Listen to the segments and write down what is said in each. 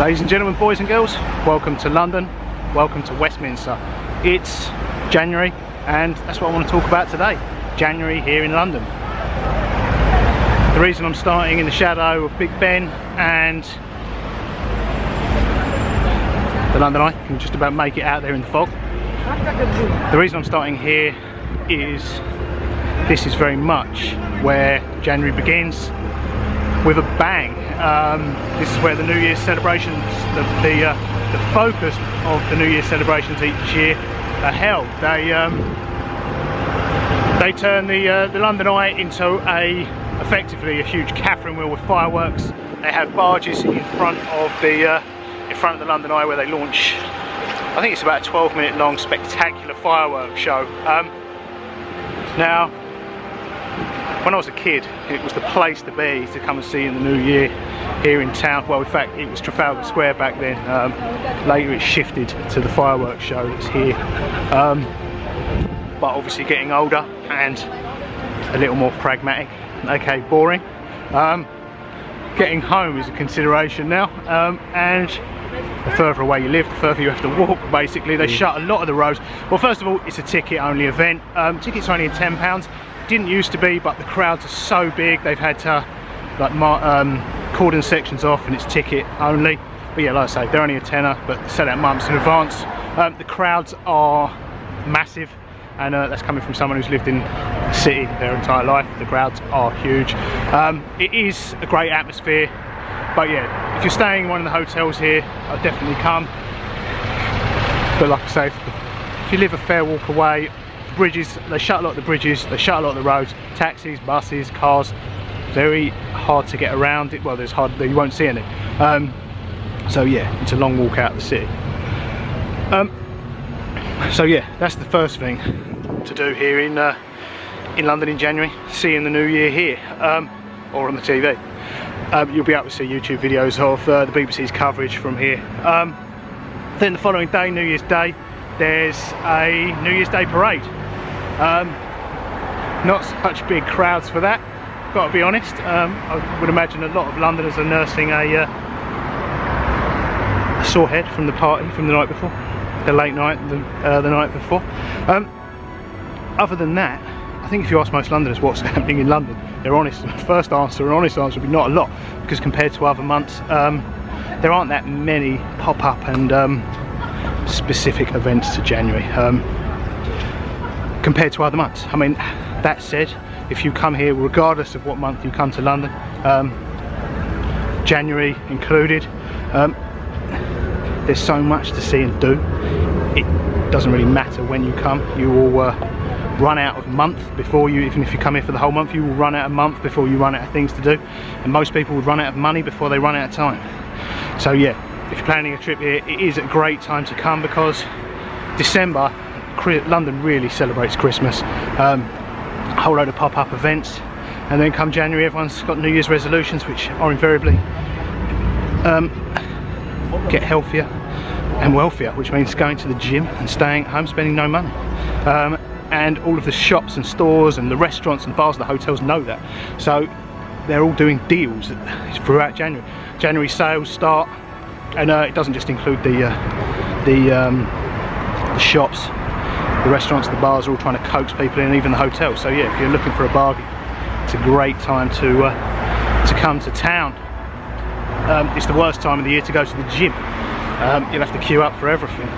Ladies and gentlemen, boys and girls, welcome to London, welcome to Westminster. It's January and that's what I want to talk about today. January here in London. The reason I'm starting in the shadow of Big Ben and the London Eye, you can just about make it out there in the fog. The reason I'm starting here is this is very much where January begins with a bang. This is where the New Year's celebrations, the focus of the New Year's celebrations each year are held. They turn the London Eye into effectively a huge Catherine wheel with fireworks. They have barges in front of the London Eye where they launch. I think it's about a 12-minute long spectacular fireworks show. Now, when I was a kid, it was the place to be to come and see in the new year here in town. Well, in fact, it was Trafalgar Square back then. Later it shifted to the fireworks show that's here. But obviously getting older and a little more pragmatic, okay, boring. Getting home is a consideration now, and the further away you live, the further you have to walk, basically. They shut a lot of the roads. Well, first of all, it's a ticket-only event. Tickets are only £10. Didn't used to be, but the crowds are so big they've had to cordon sections off and it's ticket only. But yeah, like I say, they're only a tenner, but sell out months in advance. The crowds are massive, and that's coming from someone who's lived in the city their entire life. The crowds are huge. It is a great atmosphere, but yeah, if you're staying in one of the hotels here, I'll definitely come. But like I say, if you live a fair walk away, bridges, they shut a lot of the bridges, they shut a lot of the roads, taxis, buses, cars, very hard to get around it. Well, there's hardly, you won't see any. So yeah, it's a long walk out of the city. So yeah, that's the first thing to do here in London in January, seeing the new year here, or on the TV. You'll be able to see YouTube videos of the BBC's coverage from here. Then the following day, New Year's Day, there's a New Year's Day parade. Not such big crowds for that, got to be honest. I would imagine a lot of Londoners are nursing a sore head from the party from the night before, the late night, the night before. Other than that, I think if you ask most Londoners what's happening in London, they're honest. First answer, an honest answer, would be not a lot, because compared to other months, there aren't that many pop-up and specific events to January compared to other months. I mean, that said, if you come here, regardless of what month you come to London, January included, there's so much to see and do. It doesn't really matter when you come. You will run out of month before you, even if you come here for the whole month, you will run out of month before you run out of things to do, and most people would run out of money before they run out of time. So yeah, if you're planning a trip here, it is a great time to come, because December, London really celebrates Christmas. A whole load of pop-up events, and then come January, everyone's got New Year's resolutions, which are invariably get healthier and wealthier, which means going to the gym and staying at home, spending no money. And all of the shops and stores and the restaurants and bars and the hotels know that, so they're all doing deals throughout January. January sales start, and it doesn't just include the shops, the restaurants, the bars are all trying to coax people in, even the hotels. So yeah, if you're looking for a bargain, it's a great time to come to town. It's the worst time of the year to go to the gym. You'll have to queue up for everything.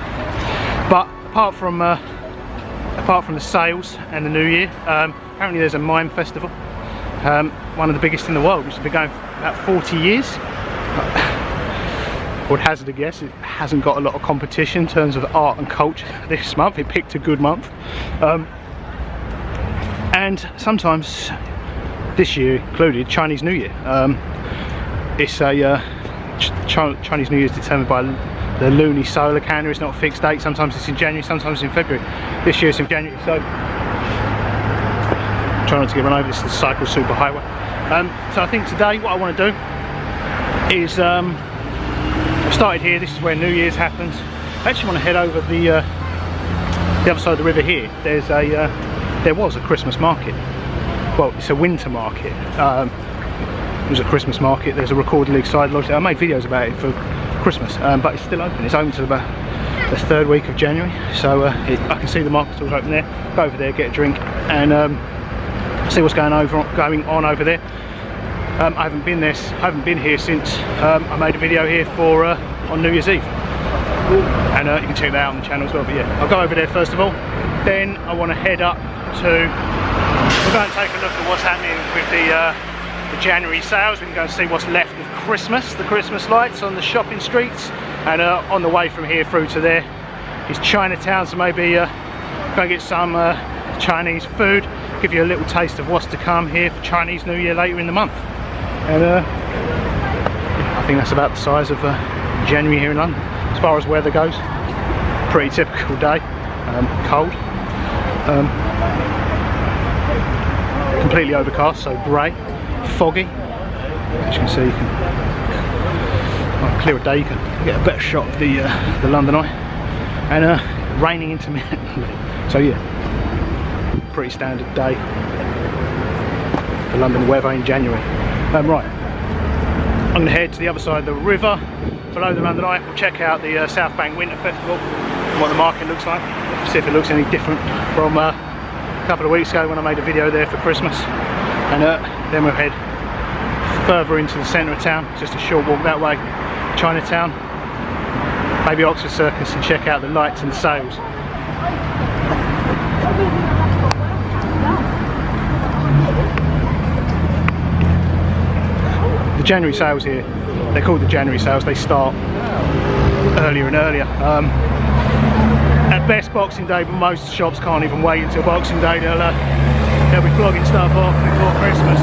But apart from the sales and the new year, apparently there's a mime festival, one of the biggest in the world, which has been going for about 40 years. I would hazard a guess it hasn't got a lot of competition in terms of art and culture this month. It picked a good month, and sometimes, this year included, Chinese New Year. It's a Chinese New Year is determined by the lunar solar calendar. It's not a fixed date. Sometimes it's in January, sometimes it's in February. This year it's in January, so try not to get run over. This is the cycle superhighway. So I think today what I want to do is I've started here. This is where New Year's happens. I actually want to head over the other side of the river here. There was a Christmas market. Well, it's a winter market. It was a Christmas market. There's a Record League side lodge there. I made videos about it for Christmas, but it's still open. It's open till about the 3rd week of January, so I can see the market stalls open there. Go over there, get a drink, and see what's going on over there. I haven't been here since I made a video here for on New Year's Eve, and you can check that out on the channel as well. But yeah, I'll go over there first of all. Then I want to head up to. We're going to take a look at what's happening with the January sales. We can go and see what's left of Christmas, the Christmas lights on the shopping streets, and on the way from here through to there is Chinatown, so maybe go and get some Chinese food, give you a little taste of what's to come here for Chinese New Year later in the month. And I think that's about the size of January here in London. As far as weather goes, pretty typical day, cold, completely overcast, so grey, foggy. As you can see, on a clearer day you can get a better shot of the London Eye, and raining intermittently. So yeah, pretty standard day for London weather in January. Right, I'm going to head to the other side of the river below the London Eye. We'll check out the South Bank Winter Festival and what the market looks like, see if it looks any different from a couple of weeks ago when I made a video there for Christmas. And then we'll head further into the centre of town, just a short walk that way, Chinatown, maybe Oxford Circus, and check out the lights and the sales. The January sales here, they're called the January sales, they start earlier and earlier. At best Boxing Day, but most shops can't even wait until Boxing Day. They'll be flogging stuff off before Christmas.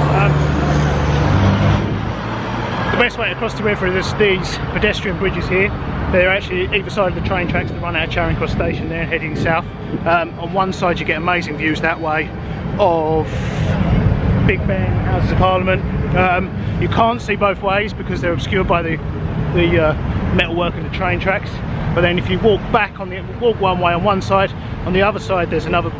The best way across the river is these pedestrian bridges here. They're actually either side of the train tracks that run out of Charing Cross Station there, heading south. On one side you get amazing views that way of Big Ben, Houses of Parliament. You can't see both ways because they're obscured by the metalwork of the train tracks. But then if you walk one way on one side, on the other side there's another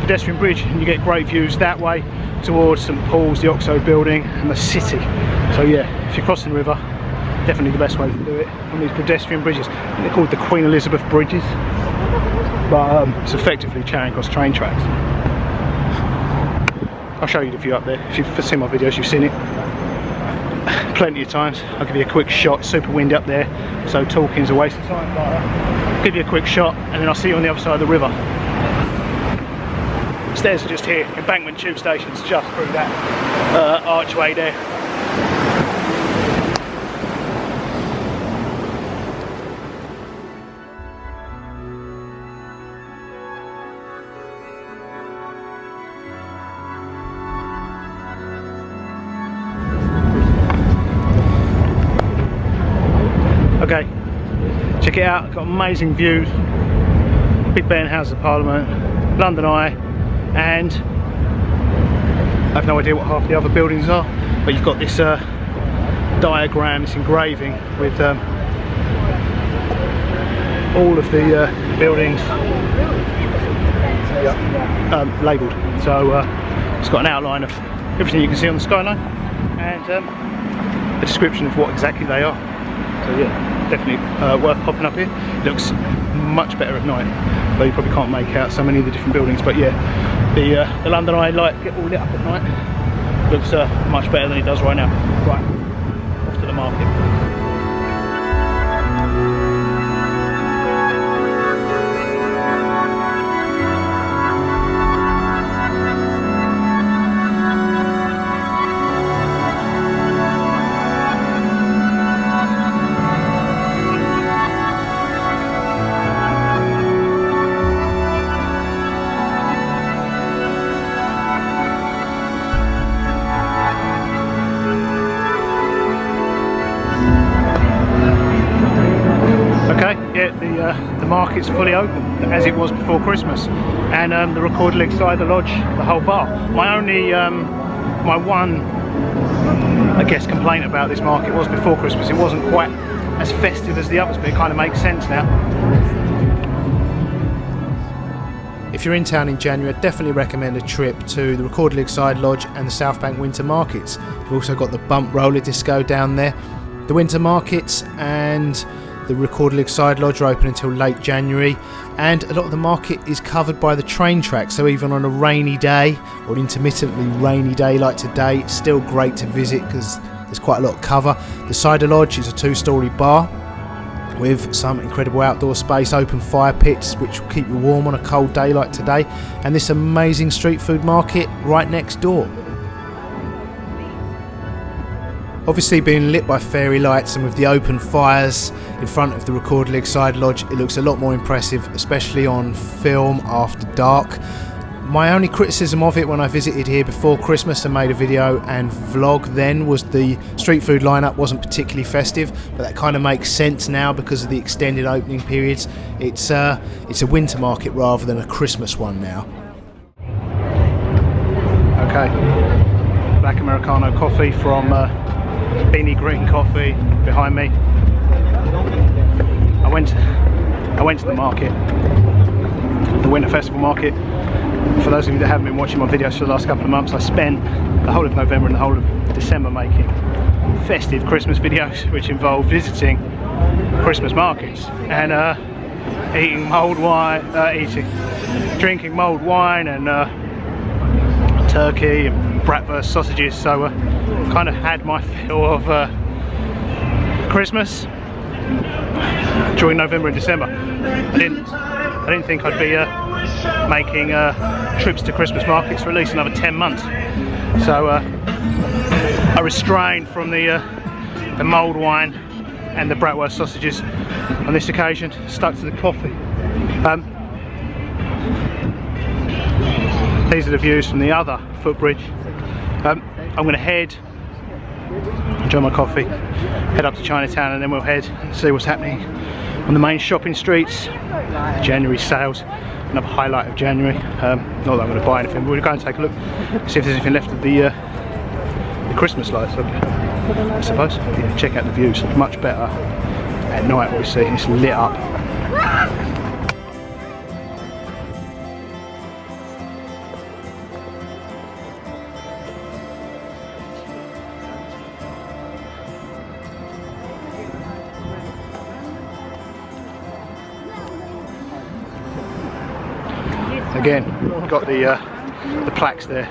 pedestrian bridge, and you get great views that way towards St Paul's, the Oxo building, and the city. So yeah, if you're crossing the river, definitely the best way to do it on these pedestrian bridges. They're called the Queen Elizabeth bridges, but it's effectively Charing Cross train tracks. I'll show you the view up there. If you've seen my videos, you've seen it plenty of times. I'll give you a quick shot. Super windy up there, so talking's a waste of time, but I'll give you a quick shot and then I'll see you on the other side of the river. Stairs are just here. Embankment tube station's just through that archway there. Okay, check it out, got amazing views, Big Ben, Houses of Parliament, London Eye, and I have no idea what half the other buildings are, but you've got this diagram, this engraving with all of the buildings labelled. So it's got an outline of everything you can see on the skyline and a description of what exactly they are. So yeah, definitely worth popping up here. It looks much better at night, though you probably can't make out so many of the different buildings. But yeah, the London Eye light get all lit up at night. Looks much better than it does right now. Right, off to the market. The market's fully open as it was before Christmas, and the Record Lakeside, the lodge, the whole bar. My only, my one, I guess, complaint about this market was before Christmas it wasn't quite as festive as the others, but it kind of makes sense now. If you're in town in January, I'd definitely recommend a trip to the Record Lakeside Lodge and the South Bank Winter Markets. You've also got the Bump Roller Disco down there. The winter markets and the Recorded Side Lodge are open until late January, and a lot of the market is covered by the train track, so even on a rainy day or an intermittently rainy day like today, it's still great to visit because there's quite a lot of cover. The Cider Lodge is a 2-storey bar with some incredible outdoor space, open fire pits which will keep you warm on a cold day like today, and this amazing street food market right next door. Obviously being lit by fairy lights and with the open fires in front of the Recorded Side Lodge, it looks a lot more impressive, especially on film after dark. My only criticism of it when I visited here before Christmas and made a video and vlog then was the street food lineup wasn't particularly festive, but that kind of makes sense now because of the extended opening periods. It's a winter market rather than a Christmas one now. Okay, black Americano coffee from Beanie Green Coffee behind me. I went to the market, the Winter Festival market. For those of you that haven't been watching my videos for the last couple of months, I spent the whole of November and the whole of December making festive Christmas videos which involve visiting Christmas markets and drinking mulled wine and turkey and bratwurst sausages, so kind of had my fill of Christmas during November and December. I didn't think I'd be making trips to Christmas markets for at least another 10 months, so I restrained from the mulled wine and the bratwurst sausages on this occasion, stuck to the coffee. These are the views from the other footbridge. I'm going to enjoy my coffee, head up to Chinatown, and then we'll head and see what's happening on the main shopping streets. January sales, another highlight of January. Not that I'm going to buy anything, but we'll go and take a look, see if there's anything left of the Christmas lights, I suppose. Yeah, check out the views, much better at night. What we see, it's lit up. Again, got the plaques there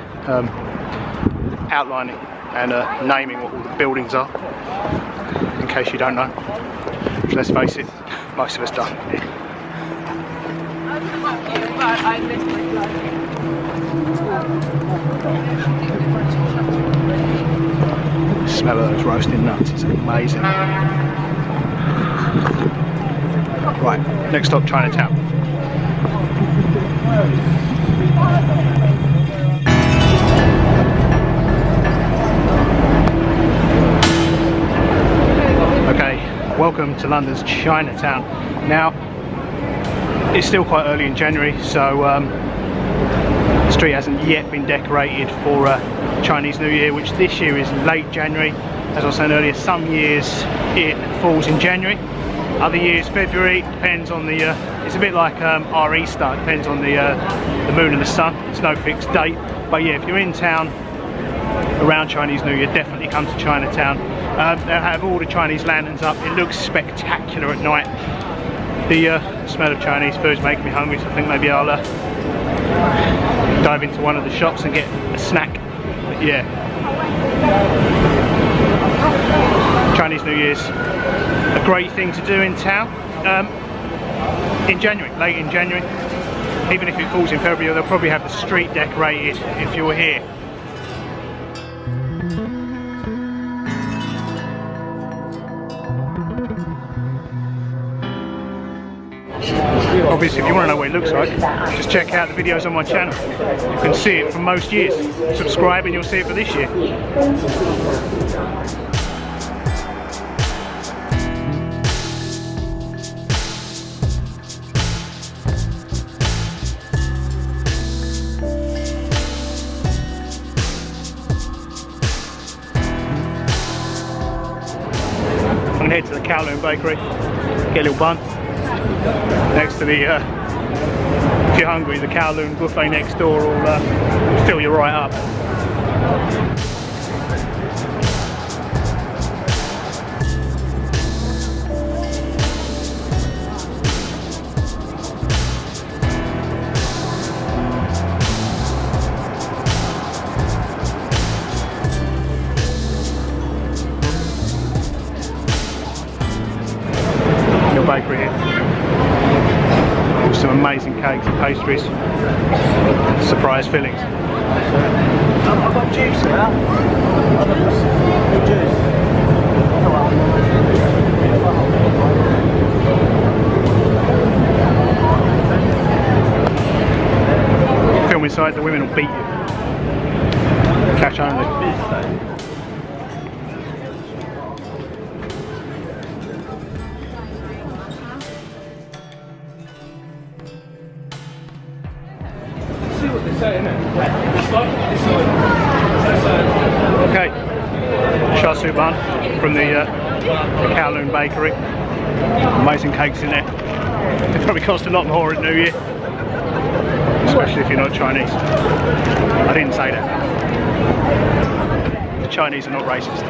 outlining and naming what all the buildings are, in case you don't know, which, let's face it, most of us don't. The smell of those roasting nuts is amazing. Right, next stop, Chinatown. Okay, welcome to London's Chinatown. Now, it's still quite early in January, so the street hasn't yet been decorated for Chinese New Year, which this year is late January. As I was saying earlier, some years it falls in January, other years February, depends on the it's a bit like our Easter, depends on the moon and the sun. It's no fixed date, but yeah, if you're in town around Chinese New Year, definitely come to Chinatown. They'll have all the Chinese lanterns up. It looks spectacular at night. The smell of Chinese food is making me hungry, so I think maybe I'll dive into one of the shops and get a snack. But yeah, Chinese New Year's a great thing to do in town in January, late in January. Even if it falls in February, they'll probably have the street decorated if you're here. Obviously, if you want to know what it looks like, just check out the videos on my channel. You can see it from most years. Subscribe and you'll see it for this year. I'm going to head to the Kowloon Bakery, get a little bun. Next to the, if you're hungry, the Kowloon buffet next door will fill you right up. bakery here. With some amazing cakes and pastries, surprise fillings. I've got juice now. Juice. Film inside, the women will beat you. Cash only. Okay, char siu bun from the Kowloon Bakery. Amazing cakes in there. They probably cost a lot more at New Year, especially if you're not Chinese. I didn't say that. The Chinese are not racist.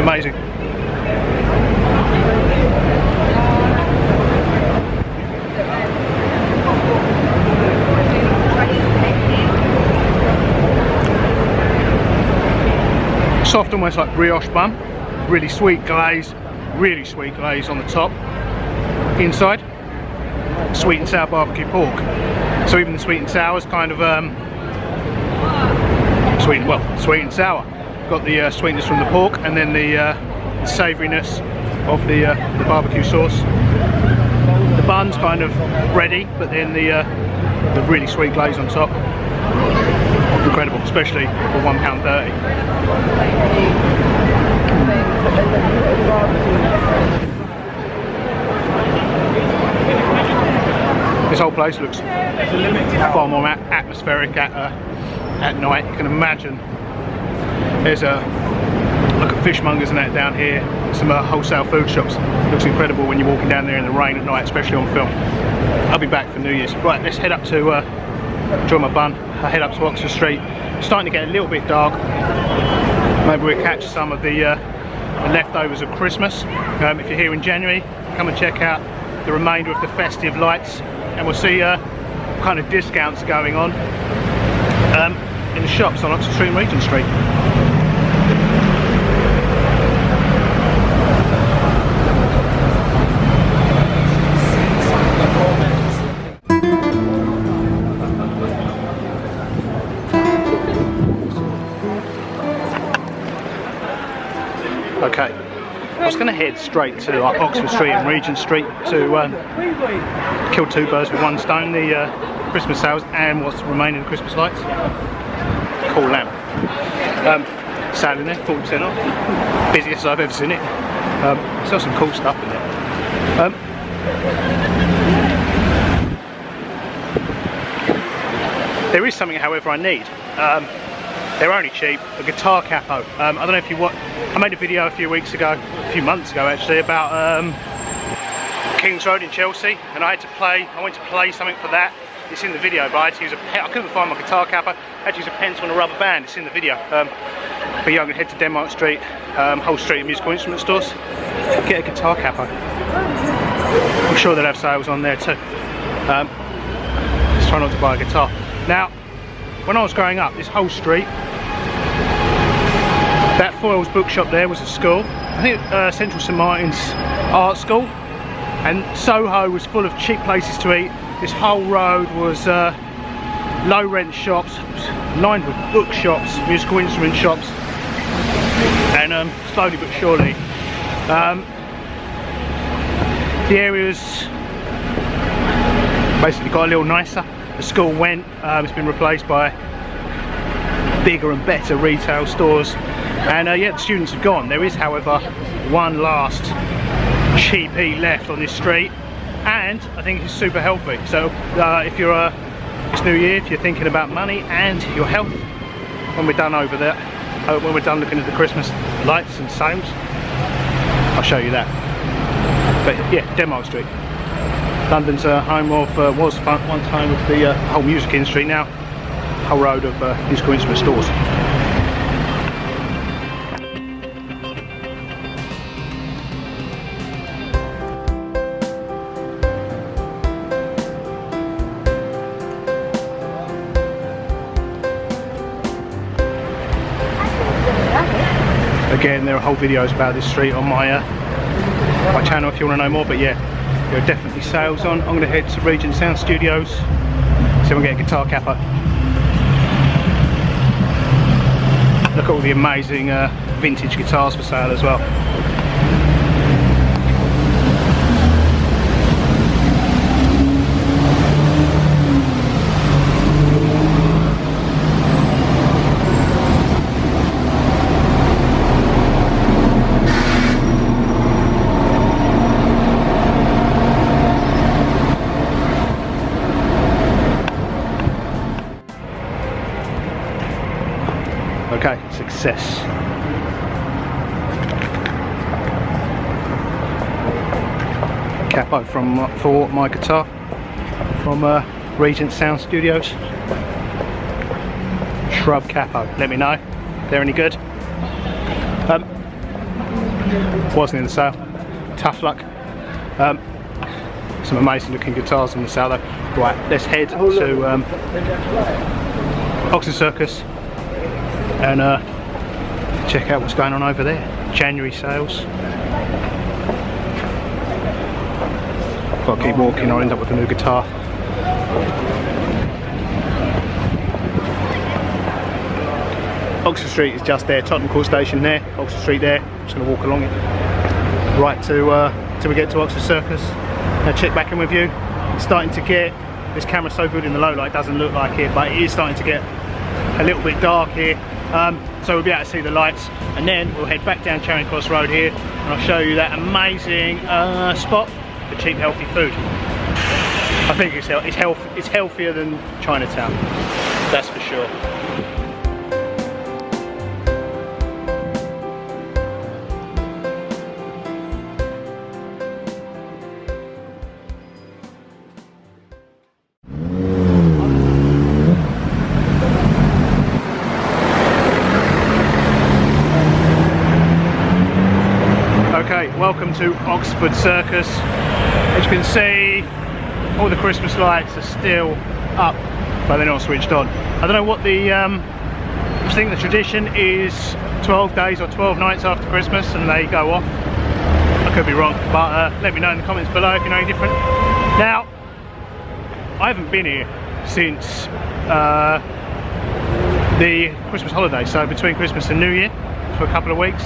Amazing. Soft, almost like brioche bun. Really sweet glaze on the top. Inside, sweet and sour barbecue pork. So even the sweet and sour is kind of sweet and sour. Got the sweetness from the pork, and then the savouriness of the barbecue sauce. The bun's kind of bready, but then the really sweet glaze on top. Incredible, especially for £1.30. This whole place looks far more atmospheric at night. You can imagine there's like a fishmongers and that down here, some wholesale food shops. Looks incredible when you're walking down there in the rain at night, especially on film. I'll be back for New Year's. Right, let's head up to enjoy my bun. I head up to Oxford Street. It's starting to get a little bit dark. Maybe we'll catch some of the leftovers of Christmas. If you're here in January, come and check out the remainder of the festive lights, and we'll see what kind of discounts going on in the shops on Oxford Street and Regent Street. Okay, I was going to head straight to Oxford Street and Regent Street to kill two birds with one stone, the Christmas sales and what's remaining of the Christmas lights. Cool lamp. Sale in there, 40% off. Busiest I've ever seen it. Still some cool stuff in there. There is something, however, I need. They're only cheap. A guitar capo. I don't know if you watch. I made a video a few months ago actually, about Kings Road in Chelsea, and I went to play something for that. It's in the video, but I had to use I couldn't find my guitar capo. I had to use a pencil and a rubber band. It's in the video. But yeah, I'm gonna head to Denmark Street, whole street of musical instrument stores, get a guitar capo. I'm sure they'll have sales on there too. Let's try not to buy a guitar. Now, when I was growing up, this whole street, that Foyles bookshop there was a school. I think Central St Martin's Art School, and Soho was full of cheap places to eat. This whole road was low rent shops, lined with bookshops, musical instrument shops, and slowly but surely the area's basically got a little nicer. The school went, it's been replaced by bigger and better retail stores, and yeah, the students have gone. There is, however, one last cheapie left on this street, and I think it's super healthy. So if you're it's New Year, if you're thinking about money and your health, when we're done over there, when we're done looking at the Christmas lights and sales, I'll show you that. But yeah, Denmark Street. London's home of, was once home of the whole music industry, now whole road of musical instrument stores. Again, there are whole videos about this street on my my channel if you want to know more. But yeah, there are definitely sales on. I'm going to head to Regent Sound Studios, so we'll get a guitar capo. Look at all the amazing vintage guitars for sale as well. Okay, success. Capo for my guitar from Regent Sound Studios. Shrub capo. Let me know if they're any good. Wasn't in the sale. Tough luck. Some amazing looking guitars in the sale though. Right, let's head to Oxford Circus and check out what's going on over there. January sales. Got to keep walking or I'll end up with a new guitar. Oxford Street is just there, Tottenham Court Station there, Oxford Street there. I'm just going to walk along it right till we get to Oxford Circus. Now check back in with you. It's starting to get, this camera's so good in the low light, it doesn't look like it, but it is starting to get a little bit dark here. So we'll be able to see the lights, and then we'll head back down Charing Cross Road here, and I'll show you that amazing spot for cheap, healthy food. I think it's healthier than Chinatown, that's for sure. Okay, welcome to Oxford Circus. As you can see, all the Christmas lights are still up, but they're not switched on. I don't know what the, I think the tradition is 12 days or 12 nights after Christmas and they go off. I could be wrong, but let me know in the comments below if you know any different. Now, I haven't been here since the Christmas holiday, so between Christmas and New Year for a couple of weeks.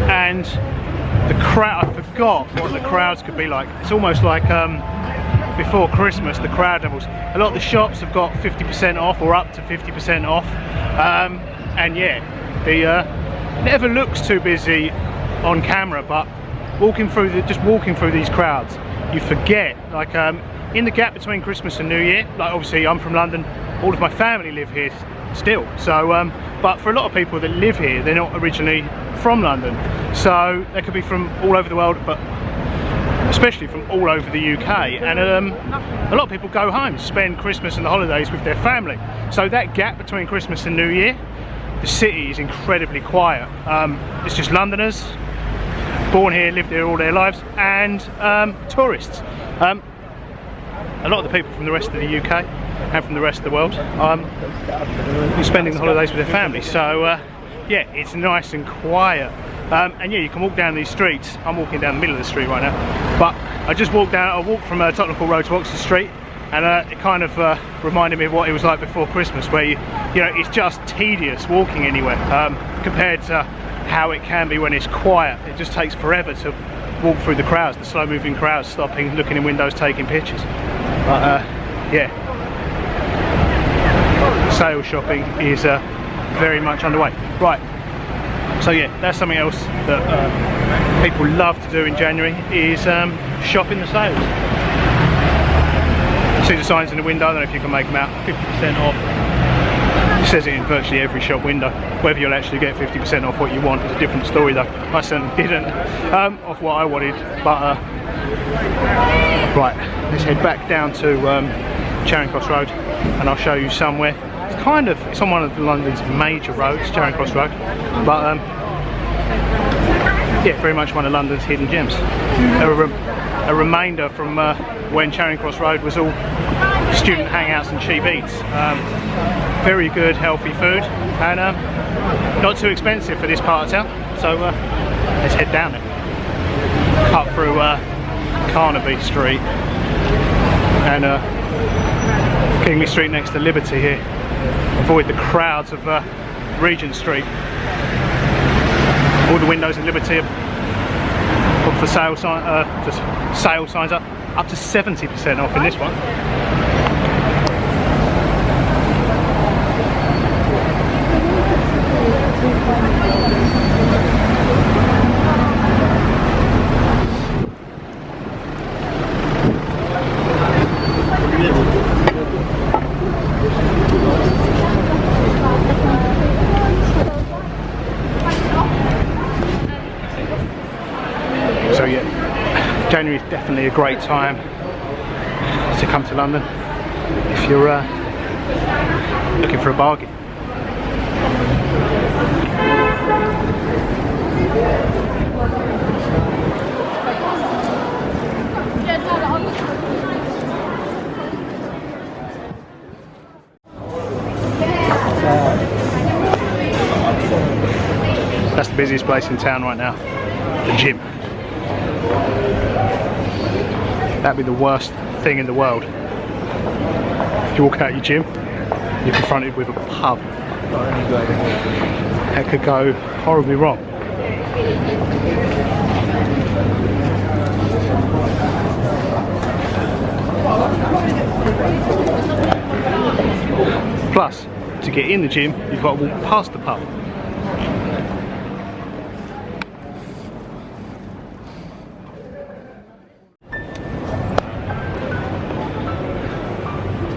And the crowd, I forgot what the crowds could be like. It's almost like before Christmas, the crowd levels. A lot of the shops have got 50% off or up to 50% off. And yeah, the never looks too busy on camera, but just walking through these crowds, you forget, like in the gap between Christmas and New Year, like obviously I'm from London, all of my family live here still, so but for a lot of people that live here, they're not originally from London, so they could be from all over the world, but especially from all over the UK, and a lot of people go home to spend Christmas and the holidays with their family. So that gap between Christmas and New Year, the city is incredibly quiet. It's just Londoners, born here, lived here all their lives, and tourists. A lot of the people from the rest of the UK and from the rest of the world are spending the holidays with their family. So yeah, it's nice and quiet. And yeah, you can walk down these streets. I'm walking down the middle of the street right now, but I walked from Tottenham Court Road to Oxford Street, and it kind of reminded me of what it was like before Christmas, where you know, it's just tedious walking anywhere compared to how it can be when it's quiet. It just takes forever to walk through the crowds, the slow moving crowds, stopping, looking in windows, taking pictures. But yeah, sales shopping is very much underway. Right, so yeah, that's something else that people love to do in January, is shop in the sales. See the signs in the window, I don't know if you can make them out, 50% off. It says it in virtually every shop window. Whether you'll actually get 50% off what you want is a different story though. I certainly didn't, off what I wanted, but right, let's head back down to Charing Cross Road and I'll show you somewhere. It's on one of London's major roads, Charing Cross Road, but yeah, very much one of London's hidden gems. A remainder from when Charing Cross Road was all just student hangouts and cheap eats. Very good, healthy food, and not too expensive for this part of town. So let's head down there. Cut through Carnaby Street and Kingly Street next to Liberty here. Avoid the crowds of Regent Street. All the windows in Liberty are for sale, sale signs up to 70% off in this one. So yeah, January is definitely a great time to come to London if you're looking for a bargain. That's the busiest place in town right now, the gym. That'd be the worst thing in the world. If you walk out your gym, you're confronted with a pub. That could go horribly wrong. Plus, to get in the gym, you've got to walk past the pub.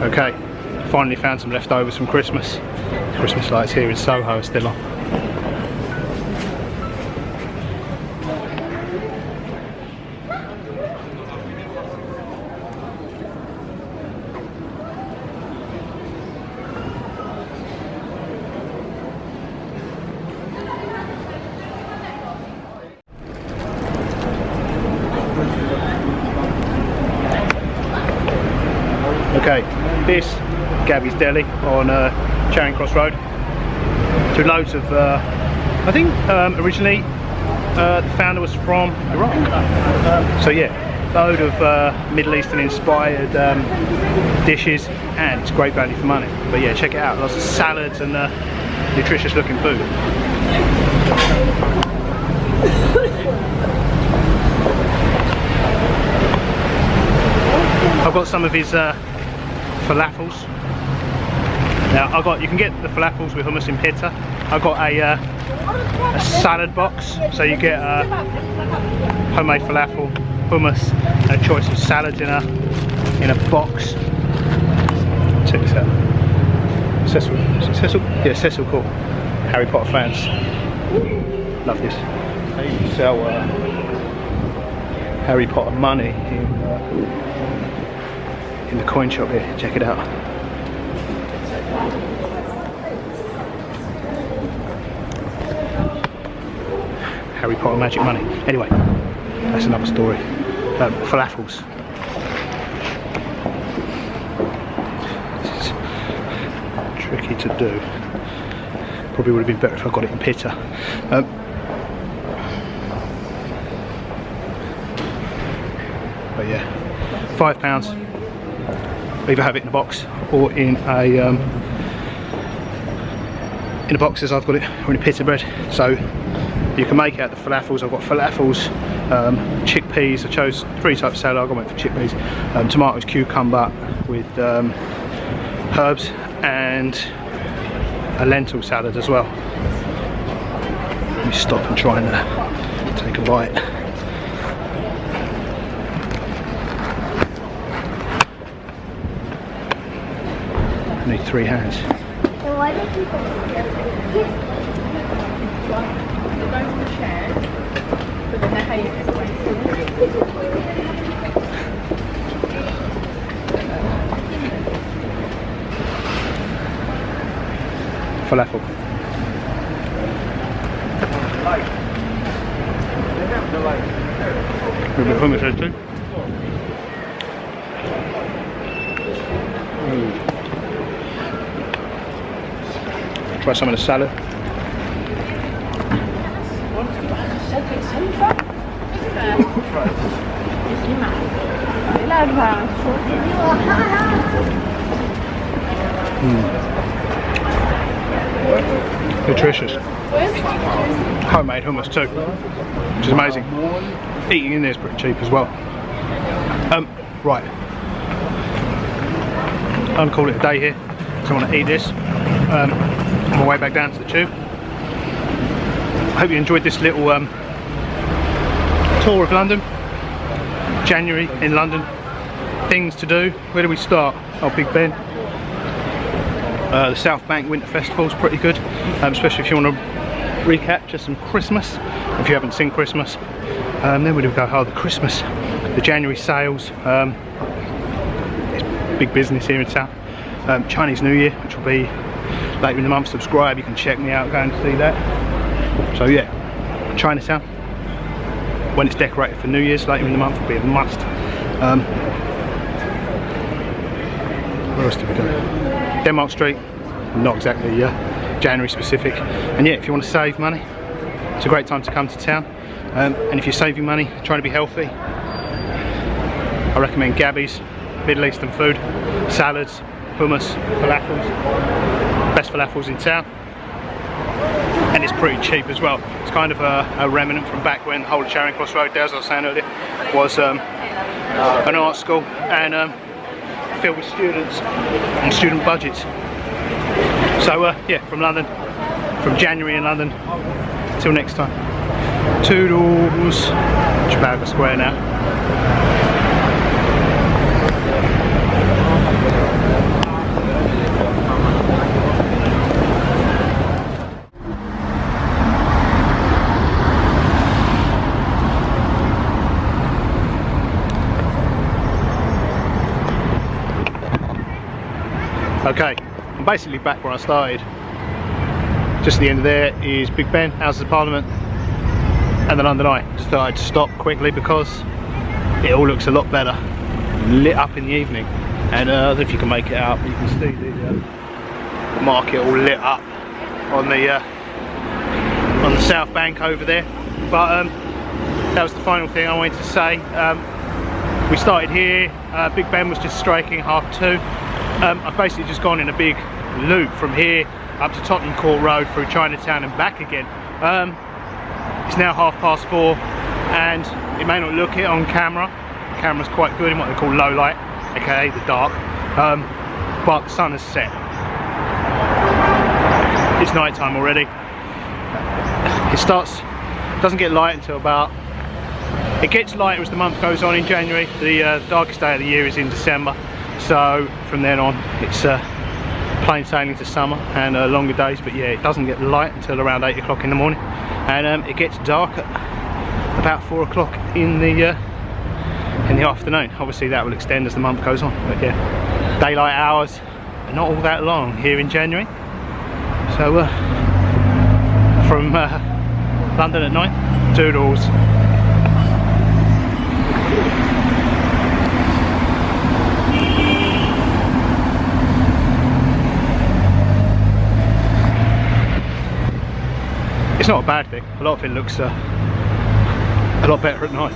Okay, finally found some leftovers from Christmas. Christmas lights here in Soho are still on. Okay, this Gabby's Deli on Charing Cross Road. To loads of, I think originally the founder was from Iraq. So yeah, load of Middle Eastern inspired dishes, and it's great value for money. But yeah, check it out. Lots of salads and nutritious looking food. I've got some of his falafels. Now you can get the falafels with hummus in pitta. I've got a salad box, so you get homemade falafel, hummus, and a choice of salads in a box. Check this out. Cecil? Yeah, Cecil Court. Harry Potter fans love this. They sell Harry Potter money in the coin shop here. Check it out. Harry Potter magic money. Anyway, that's another story. Falafels. This is tricky to do. Probably would have been better if I got it in pitta. But yeah, £5. Either have it in a box or in a box as I've got it, or in a pitta bread. So you can make out the falafels. I've got falafels, chickpeas. I chose 3 types of salad. I went for chickpeas, tomatoes, cucumber with herbs, and a lentil salad as well. Let me stop and try and take a bite. I need 3 hands. Why don't you go on the chair, but then how you Falafel. A little bit of hummus there too. Try some of the salad. Nutritious. Homemade hummus too, which is amazing. Eating in there is pretty cheap as well. Right. I'm gonna call it a day here because I want to eat this on my way back down to the tube. I hope you enjoyed this little tour of London. January in London. Things to do. Where do we start? Oh, Big Ben. The South Bank Winter Festival is pretty good, especially if you want to recapture some Christmas. If you haven't seen Christmas, then we do go. Oh, the January sales. It's big business here in town. Chinese New Year, which will be later in the month. Subscribe. You can check me out. Go and see that. So yeah, Chinatown. When it's decorated for New Year's later in the month, will be a must. Where else did we go? Denmark Street, not exactly January specific. And yeah, if you want to save money, it's a great time to come to town. And if you're saving money, trying to be healthy, I recommend Gabby's, Middle Eastern food, salads, hummus, falafels, best falafels in town. And it's pretty cheap as well. It's kind of a remnant from back when the whole of Charing Cross Road, there, as I was saying earlier, was an art school and filled with students on student budgets. So yeah, from London, from January in London, till next time. Toodles. Trafalgar Square now. Okay, I'm basically back where I started. Just at the end of there is Big Ben, Houses of Parliament, and the London Eye. Just thought I'd stop quickly because it all looks a lot better lit up in the evening. And I don't know if you can make it out, but you can see the market all lit up on the South Bank over there. But that was the final thing I wanted to say. We started here. Big Ben was just striking 2:30. I've basically just gone in a big loop from here up to Tottenham Court Road through Chinatown and back again. It's now 4:30 and it may not look it on camera. The camera's quite good in what they call low light, aka the dark, but the sun has set. It's night time already. It doesn't get light until about, it gets lighter as the month goes on in January. The darkest day of the year is in December. So from then on it's plain sailing to summer and longer days, but yeah, it doesn't get light until around 8 o'clock in the morning, and it gets dark at about 4 o'clock in the afternoon. Obviously that will extend as the month goes on, but yeah, daylight hours are not all that long here in January. So from London at night, toodles. It's not a bad thing. A lot of it looks a lot better at night.